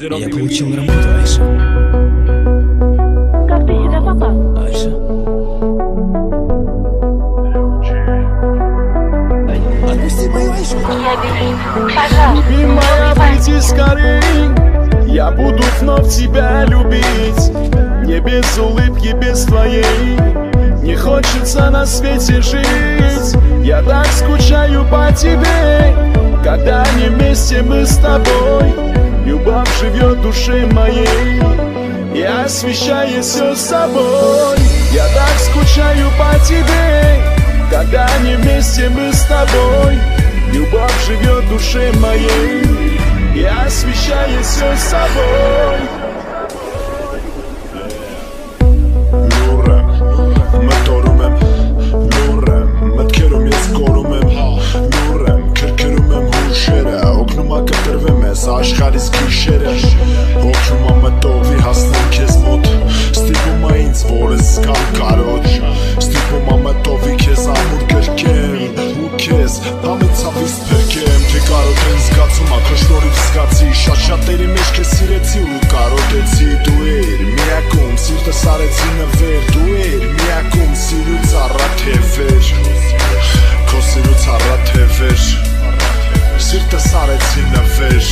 Я получил работу, Айша. Как ты сюда попал? Айша. Отпусти мою Айшу. Я беременна. Пожалуйста. Любимая, приди скорей. Я буду вновь тебя любить. Не без улыбки, без твоей. Не хочется на свете жить. Я так скучаю по тебе. Когда не вместе мы с тобой. Любовь живет в душе моей и освещает все собой. Я так скучаю по тебе. Когда не вместе мы с тобой. Любовь живет в душе моей и освещает все собой. Լուրեմ, մտորում եմ, լուրեմ, մտքերում ես կորում եմ, լուրեմ, քրքրում եմ հուշերը, օգնում ա կտրվեմ ես աշխարհիս գիշերը, հոգում ա մտովի հասնեմ քեզ մոտ, ստիպում ա ինձ որ ես զգամ կարոտ, ստիպում ա մտովի քեզ ամուր գրկեմ, ու քեզ համեցավից փրկեմ, թե կարոտ են զգացում ա քո շնորհիվ զգացի, շատ-շատերի մեջ քեզ սիրեցի ու կարոտեցի, դու էր միակում, սիրտս արեցի նվեր, դու էր միակում, սիրուց առաթևեր, քո սիրուց առաթևեր, սիրտս արեցի նվեր,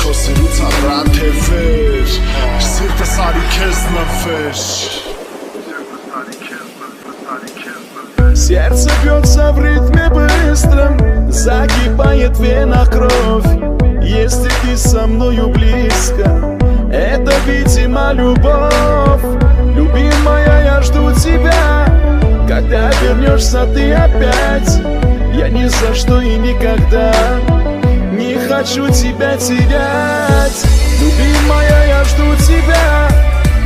քո սիրուց առաթևեր, սիրտս արի քեզ նվեր. Сердце бьется в ритме быстром, закипает в венах кровь. Если ты со мною близко, это, видимо, любовь. Любимая, я жду тебя, когда вернешься ты опять. Я ни за что и никогда не хочу тебя терять. Любимая, я жду тебя,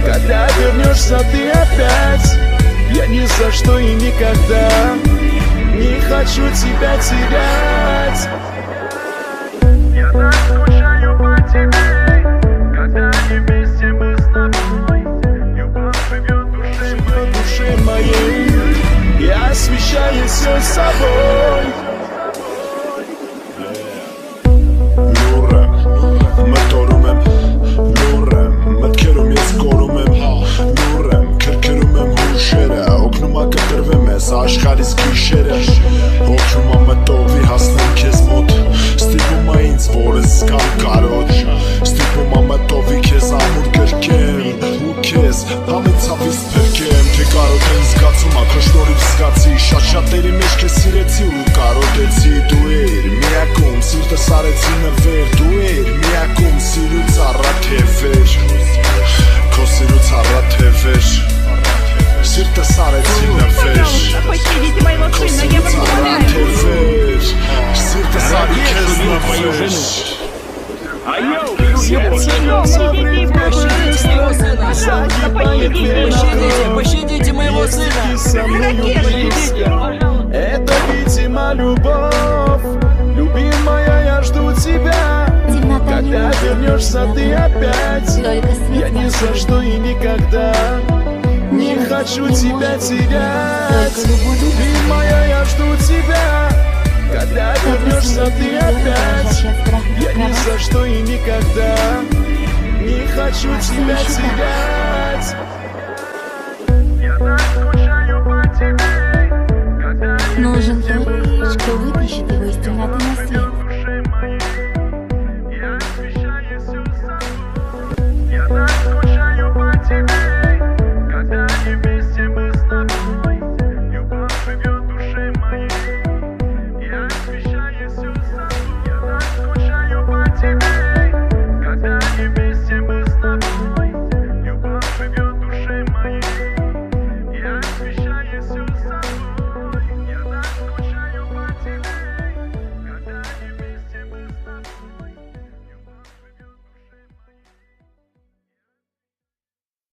когда вернешься ты опять. Я ни за что и никогда не хочу тебя терять. Я так скучаю по тебе, когда не вместе мы с тобой. Любовь живет в душе моей и освещает все собой. Լուրեմ, մտորում եմ, լուրեմ, մտքերում ես կորում եմ, լուրեմ, քրքրում եմ հուշերը, օգնում ա կտրվեմ ես աշխարհիս գիշերը, հոգում ա մտովի հասնեմ քեզ մոտ, ստիպում ա ինձ որ ես զգամ կարոտ, ստիպում ա մտովի քեզ ամուր գրկեմ, ու քեզ համեցավից փրկեմ, թե կարոտ են զգացում ա քո շնորհիվ զգացի, շատ-շատերի մեջ քեզ սիրեցի ու կարոտեցի, դու էր միակում, սիրտս արեցի նվեր, դու էր միակում, սիրուց առաթևեր, քո սիրուց առաթևեր, սիրտս արեցի նվեր, Пощадите моего քո сына, я սիրուց вас умоляю. առաթևեր, սիրտս արի քեզ նվեր. Сердце бьется в ритме быстром, закипает в венах кровь. Пощадите моего Если сына. ты со мною близко, это, видимо, любовь. Любимая, я жду тебя, Темнота не когда может вернешься ты опять. только Я ни свет за что и никогда не хочу тебя терять. Только любовь. Любимая, я жду тебя, когда вернешься ты опять. Я ни за что и никогда не хочу тебя терять. Я так